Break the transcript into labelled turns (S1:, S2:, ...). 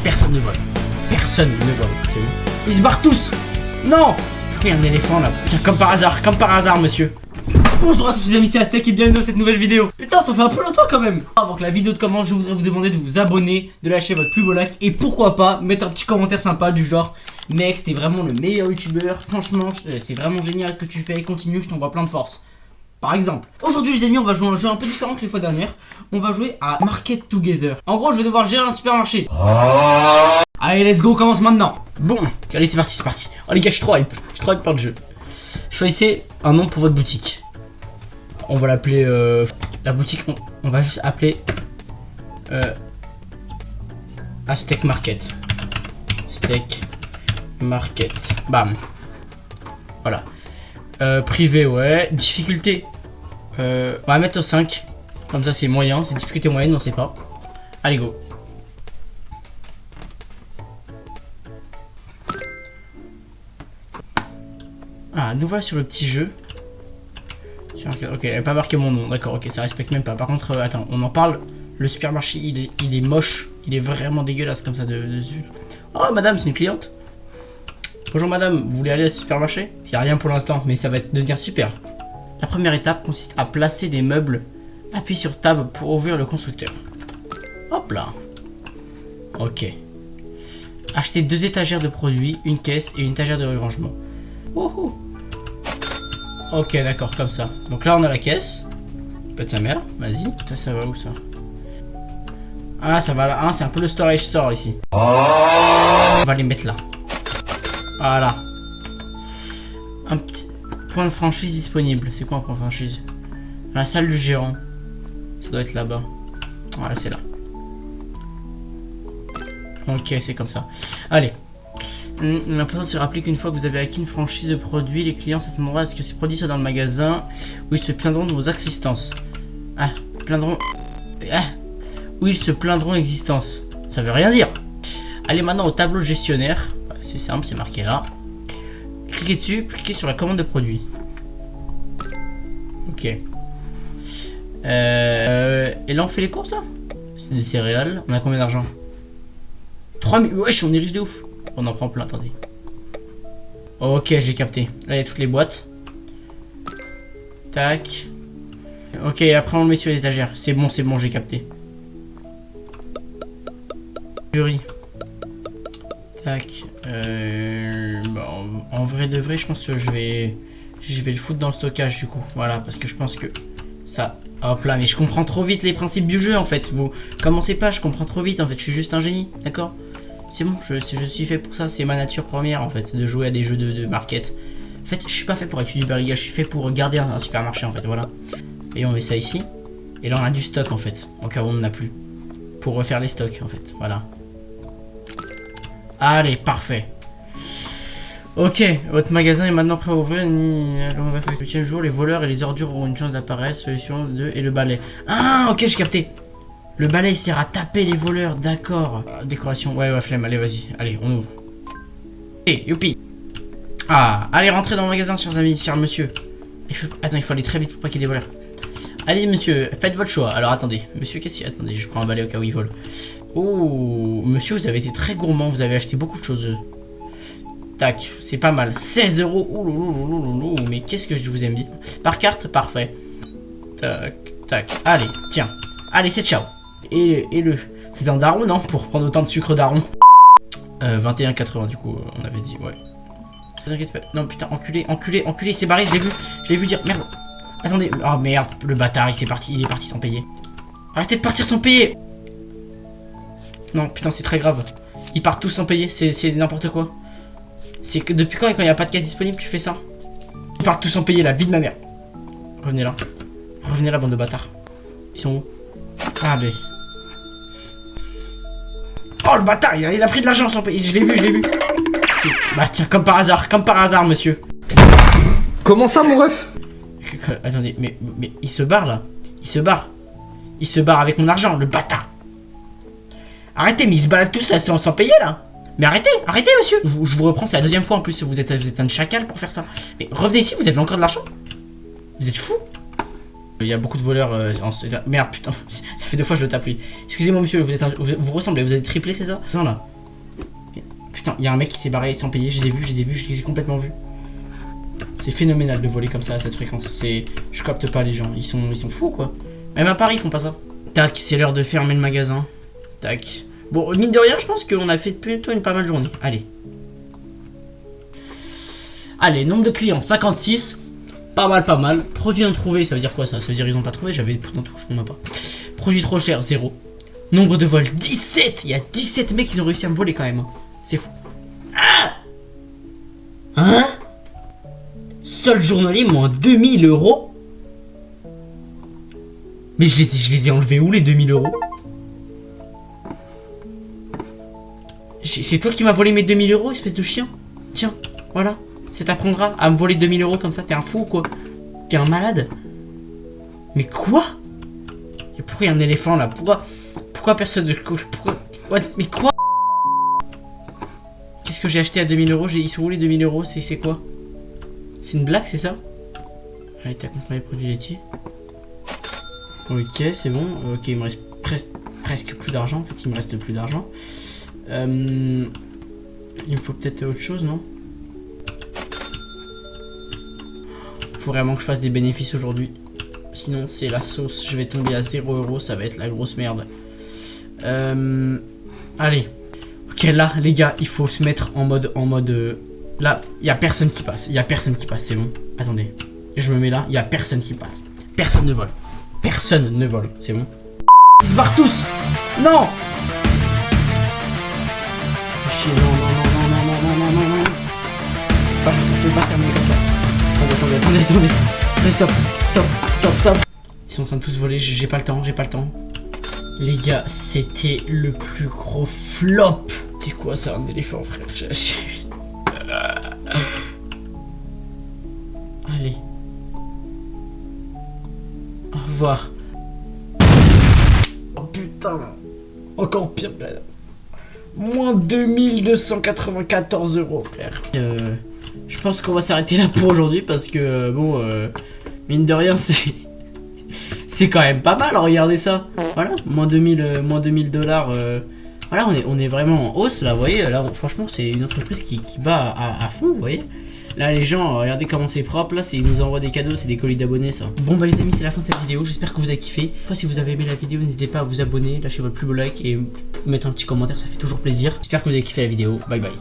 S1: Personne ne vole. Personne ne vole. C'est où? Ils se barrent tous. Non. Il y a un éléphant là. Tiens, comme par hasard, monsieur. Bonjour à tous les amis, c'est Aztec et bienvenue dans cette nouvelle vidéo. Putain, ça fait un peu longtemps quand même. Avant que la vidéo de commence, je voudrais vous demander de vous abonner, de lâcher votre plus beau like et pourquoi pas mettre un petit commentaire sympa du genre: mec, t'es vraiment le meilleur youtubeur, franchement, c'est vraiment génial ce que tu fais, continue, je t'envoie plein de force. Par exemple, aujourd'hui les amis, on va jouer à un jeu un peu différent que les fois dernières. On va jouer à Market Together. En gros, je vais devoir gérer un supermarché. Allez, let's go, on commence maintenant. Bon, allez, c'est parti. Oh les gars, je suis trop hype par le jeu. Choisissez un nom pour votre boutique. On va l'appeler la boutique, on va juste appeler Aztec Market. Steak Market. Bam. Voilà. Privé, ouais. Difficulté. On va mettre au 5. Comme ça, c'est moyen. C'est difficulté moyenne, on sait pas. Allez, go. Ah, nous voilà sur le petit jeu. Ok, elle n'a pas marqué mon nom. D'accord, ok, ça respecte même pas. Par contre, attends, on en parle. Le supermarché, il est moche. Il est vraiment dégueulasse comme ça dessus. Oh, madame, c'est une cliente. Bonjour madame, vous voulez aller à ce supermarché? Il n'y a rien pour l'instant, mais ça va devenir super. La première étape consiste à placer des meubles. Appuyez sur Tab pour ouvrir le constructeur. Hop là. Ok. Achetez 2 étagères de produits, une caisse et une étagère de rangement. Wouhou. Ok, d'accord, comme ça. Donc là, on a la caisse. Peut-être sa mère, vas-y. Ça va où ça? Ah, ça va là. Ah, c'est un peu le storage store ici. On va les mettre là. Voilà. Un petit point de franchise disponible. C'est quoi un point de franchise? La salle du gérant. Ça doit être là-bas. Voilà, c'est là. Ok, c'est comme ça. Allez. L'important c'est de rappeler qu'une fois que vous avez acquis une franchise de produits, les clients s'attendront à ce que ces produits soient dans le magasin où ils se plaindront de vos existences. Ah, plaindront. Ah, où ils se plaindront existence. Ça veut rien dire. Allez maintenant au tableau gestionnaire. C'est simple, c'est marqué là. Cliquez dessus, cliquez sur la commande de produits. Ok. Et là on fait les courses là. C'est des céréales. On a combien d'argent? 3000. Wesh, on est riche de ouf. On en prend plein, attendez. Ok, j'ai capté. Là, il y a toutes les boîtes. Tac. Ok, après on le met sur l'étagère. C'est bon, j'ai capté. Purée. Tac. Bon, en vrai de vrai, je pense que je vais le foutre dans le stockage du coup. Voilà, parce que je pense que ça... Hop là, mais je comprends trop vite les principes du jeu en fait. Vous commencez pas, je comprends trop vite en fait. Je suis juste un génie, d'accord? C'est bon, je suis fait pour ça, c'est ma nature première en fait, de jouer à des jeux de market. En fait, je suis pas fait pour être youtubeur les gars, je suis fait pour garder un supermarché en fait, voilà. Et on met ça ici. Et là on a du stock en fait, en cas où on n'en a plus. Pour refaire les stocks en fait, voilà. Allez, parfait. Ok, votre magasin est maintenant prêt à ouvrir. On va faire le 8e jour, les voleurs et les ordures auront une chance d'apparaître. Solution 2 et le balai. Ah, ok, j'ai capté. Le balai sert à taper les voleurs, d'accord. Décoration, ouais, flemme, allez, vas-y, allez, on ouvre. Et youpi. Ah, allez, rentrez dans le magasin, chers amis, cher monsieur. Attends, il faut aller très vite pour pas qu'il y ait des voleurs. Allez, monsieur, faites votre choix. Alors, attendez, monsieur, qu'est-ce qu'il y a? Attendez, je prends un balai au cas où il vole. Oh, monsieur, vous avez été très gourmand, vous avez acheté beaucoup de choses. Tac, c'est pas mal. 16 €. Ouh, mais qu'est-ce que je vous aime bien. Par carte, parfait. Tac, tac. Allez, tiens. Allez, c'est ciao. Et le... C'est un daron, non? Pour prendre autant de sucre daron. 21,80 du coup, on avait dit, ouais. T'inquiète pas. Non, putain, enculé, il s'est barré, je l'ai vu dire. Merde. Attendez. Oh merde, le bâtard, il est parti sans payer. Arrêtez de partir sans payer. Non, putain, c'est très grave. Ils partent tous sans payer, c'est n'importe quoi. C'est que depuis quand il n'y a pas de caisse disponible, tu fais ça? Ils partent tous sans payer, la vie de ma mère. Revenez là, bande de bâtards. Ils sont où? Allez. Oh le bâtard, il a pris de l'argent sans payer, je l'ai vu. Bah tiens, comme par hasard, monsieur.
S2: Comment ça, mon ref?
S1: Attendez, mais il se barre là. Il se barre avec mon argent, le bâtard. Arrêtez, mais ils se baladent tous sans payer là. Mais arrêtez, monsieur. Je vous reprends, c'est la 2e fois en plus. Vous êtes un chacal pour faire ça. Mais revenez ici, vous avez encore de l'argent. Vous êtes fou. Il y a beaucoup de voleurs Merde, putain, ça fait 2 fois que je le tape lui. Excusez-moi monsieur, vous ressemblez, vous avez triplé, c'est ça? Non là. Putain, il y a un mec qui s'est barré sans payer, je les ai complètement vus. C'est phénoménal de voler comme ça à cette fréquence. Je capte pas les gens, ils sont fous quoi. Même à Paris ils font pas ça. Tac, c'est l'heure de fermer le magasin. Tac. Bon, mine de rien, je pense qu'on a fait plutôt une pas mal journée. Allez. Allez, nombre de clients, 56. Pas mal. Produit introuvé, ça veut dire quoi ça? Ça veut dire ils ont pas trouvé, j'avais des poutres dans tout, je comprends pas. Produit trop cher, 0. Nombre de vols, 17. Il y a 17 mecs qui ont réussi à me voler quand même. C'est fou. Ah, hein? Seul journalier, moins 2000 €. Mais je les ai enlevés où les 2000 €? C'est toi qui m'as volé mes 2000 €, espèce de chien. Tiens, voilà. Ça t'apprendra à me voler 2000 € comme ça, t'es un fou ou quoi? T'es un malade? Mais quoi? Et pourquoi il y a un éléphant là? Pourquoi personne de couche? What? Mais quoi? Qu'est-ce que j'ai acheté à 2000 €? Ils sont où les 2000 €? C'est quoi? C'est une blague, c'est ça? Allez, t'as compris les produits laitiers. Ok, c'est bon. Ok, il me reste presque plus d'argent. En fait, il me reste plus d'argent. Il me faut peut-être autre chose, non? Faut vraiment que je fasse des bénéfices aujourd'hui. Sinon, c'est la sauce. Je vais tomber à 0 €. Ça va être la grosse merde. Allez. Ok, là, les gars, il faut se mettre en mode. Là, il y a personne qui passe. C'est bon. Attendez. Je me mets là. Il y a personne qui passe. Personne ne vole. C'est bon. Ils se barrent tous. Non. Fais chier. Non. Pas ça, c'est pas terminé comme ça. Attendez. Stop. Ils sont en train de tous voler. J'ai pas le temps. Les gars, c'était le plus gros flop. C'est quoi ça, un éléphant, frère? Allez. Au revoir. Oh putain. Encore pire. Moins 2294 €, frère. Je pense qu'on va s'arrêter là pour aujourd'hui parce que, bon, mine de rien, c'est quand même pas mal, regardez ça. Voilà, moins 2000 $. Voilà, on est vraiment en hausse là, vous voyez. Là, franchement, c'est une entreprise qui bat à fond, vous voyez. Là, les gens, regardez comment c'est propre. Là, ils nous envoient des cadeaux, c'est des colis d'abonnés, ça. Bon, bah, les amis, c'est la fin de cette vidéo. J'espère que vous avez kiffé. Enfin, si vous avez aimé la vidéo, n'hésitez pas à vous abonner, lâcher votre plus beau like et mettre un petit commentaire, ça fait toujours plaisir. J'espère que vous avez kiffé la vidéo. Bye bye.